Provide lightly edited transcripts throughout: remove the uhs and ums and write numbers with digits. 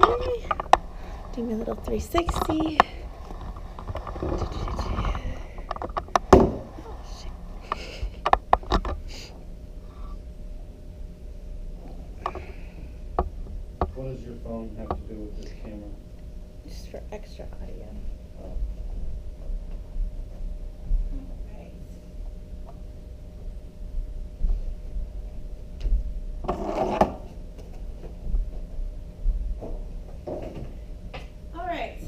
Okay. Do my little 360. What does your phone have to do with this camera? Just for extra audio. Alright.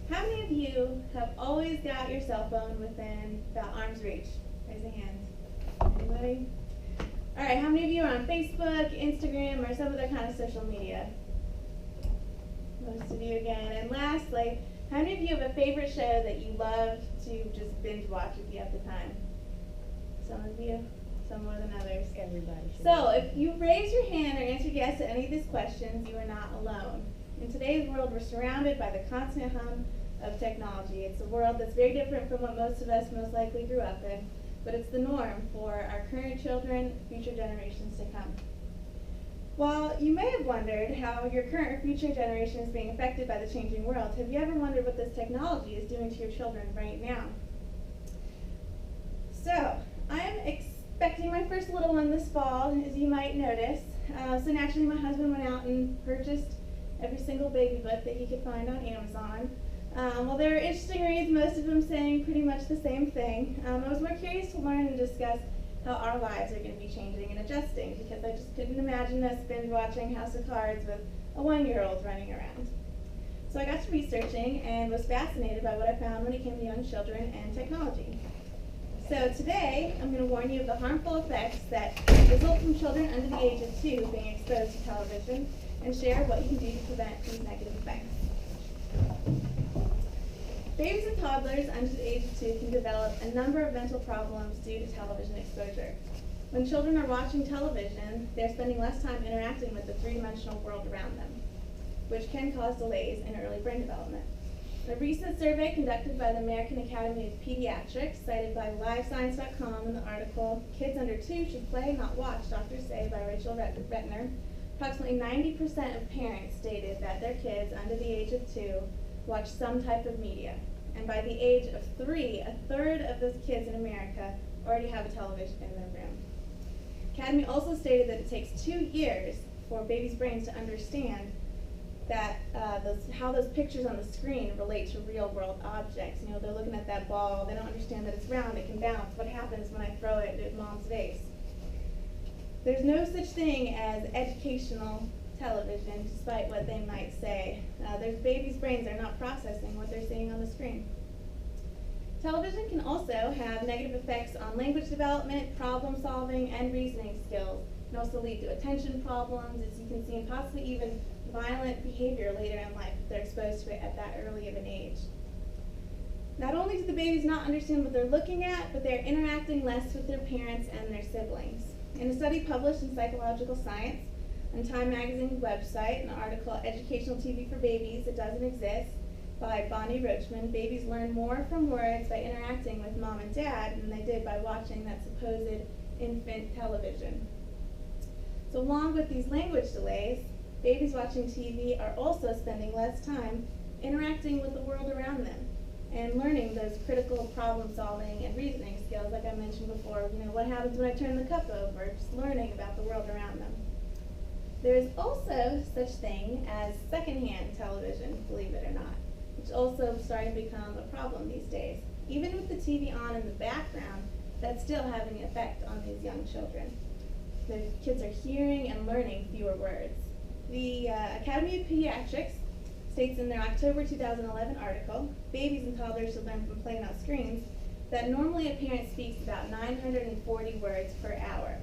How many of you have always got your cell phone within about arm's reach? Raise a hand. Anybody? Alright, how many of you are on Facebook, Instagram, or some other kind of social media? Most of you again. And lastly, how many of you have a favorite show that you love to just binge watch if you have the time? Some of you, some more than others. Everybody should. So if you raise your hand or answer yes to any of these questions, you are not alone. In today's world, we're surrounded by the constant hum of technology. It's a world that's very different from what most of us most likely grew up in, but it's the norm for our current children, future generations to come. While you may have wondered how your current or future generation is being affected by the changing world, have you ever wondered what this technology is doing to your children right now? So, I'm expecting my first little one this fall, as you might notice. So naturally my husband went out and purchased every single baby book that he could find on Amazon. Well, there are interesting reads, most of them saying pretty much the same thing. I was more curious to learn and discuss how our lives are going to be changing and adjusting, because I just couldn't imagine us binge watching House of Cards with a 1-year-old running around. So I got to researching and was fascinated by what I found when it came to young children and technology. So today, I'm going to warn you of the harmful effects that result from children under the age of 2 being exposed to television, and share what you can do to prevent these negative effects. Babies and toddlers under the age of 2 can develop a number of mental problems due to television exposure. When children are watching television, they're spending less time interacting with the three-dimensional world around them, which can cause delays in early brain development. A recent survey conducted by the American Academy of Pediatrics, cited by LiveScience.com in the article, Kids Under 2 Should Play, Not Watch, Doctors Say, by Rachel Rettner, approximately 90% of parents stated that their kids under the age of 2 watch some type of media. And by the age of 3, a third of those kids in America already have a television in their room. Academy also stated that it takes 2 years for babies' brains to understand that how those pictures on the screen relate to real-world objects. You know, they're looking at that ball, they don't understand that it's round, it can bounce. What happens when I throw it at mom's face? There's no such thing as educational television, despite what they might say. Their babies' brains are not processing what they're seeing on the screen. Television can also have negative effects on language development, problem solving, and reasoning skills. It can also lead to attention problems, as you can see, and possibly even violent behavior later in life if they're exposed to it at that early of an age. Not only do the babies not understand what they're looking at, but they're interacting less with their parents and their siblings. In a study published in Psychological Science on Time Magazine's website, an article, Educational TV for Babies, It Doesn't Exist, by Bonnie Roachman, babies learn more from words by interacting with mom and dad than they did by watching that supposed infant television. So along with these language delays, babies watching TV are also spending less time interacting with the world around them and learning those critical problem solving and reasoning skills, like I mentioned before. You know, what happens when I turn the cup over? Just learning about the world around them. There is also such thing as secondhand television, believe it or not, which also starting to become a problem these days. Even with the TV on in the background, that's still having an effect on these young children. The kids are hearing and learning fewer words. The Academy of Pediatrics states in their October 2011 article, Babies and Toddlers Should Learn from Playing on Screens, that normally a parent speaks about 940 words per hour.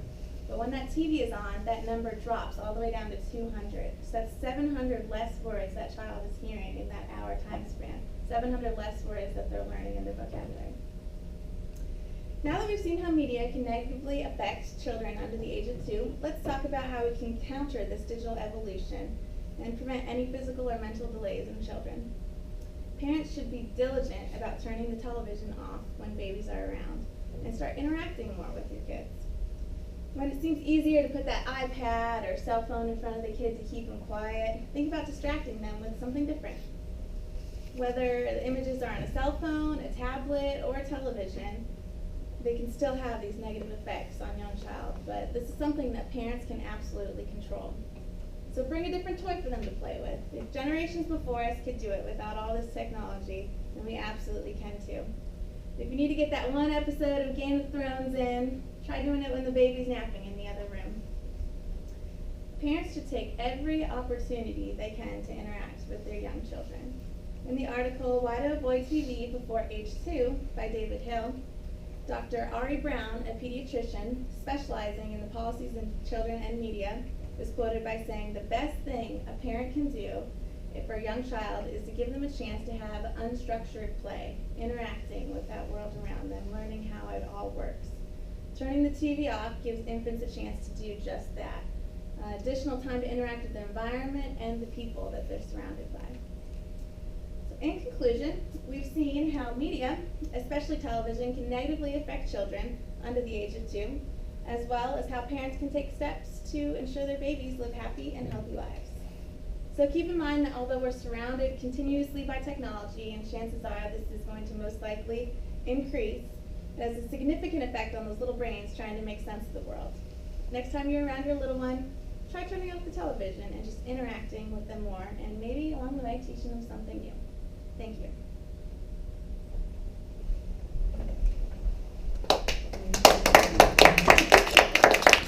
But when that TV is on, that number drops all the way down to 200. So that's 700 less words that child is hearing in that hour time span. 700 less words that they're learning in their vocabulary. Now that we've seen how media can negatively affect children under the age of 2, let's talk about how we can counter this digital evolution and prevent any physical or mental delays in children. Parents should be diligent about turning the television off when babies are around and start interacting more with your kids. When it seems easier to put that iPad or cell phone in front of the kid to keep them quiet, think about distracting them with something different. Whether the images are on a cell phone, a tablet, or a television, they can still have these negative effects on young child, but this is something that parents can absolutely control. So bring a different toy for them to play with. If generations before us could do it without all this technology, then we absolutely can too. If you need to get that one episode of Game of Thrones in, try doing it when the baby's napping in the other room. Parents should take every opportunity they can to interact with their young children. In the article, Why to Avoid TV Before Age 2 by David Hill, Dr. Ari Brown, a pediatrician specializing in the policies in children and media, is quoted by saying, "The best thing a parent can do for a young child is to give them a chance to have unstructured play, interacting with that world around them, learning how it all works. Turning the TV off gives infants a chance to do just that. Additional time to interact with their environment and the people that they're surrounded by." So in conclusion, we've seen how media, especially television, can negatively affect children under the age of 2, as well as how parents can take steps to ensure their babies live happy and healthy lives. So keep in mind that although we're surrounded continuously by technology, and chances are this is going to most likely increase, it has a significant effect on those little brains trying to make sense of the world. Next time you're around your little one, try turning off the television and just interacting with them more, and maybe along the way teaching them something new. Thank you.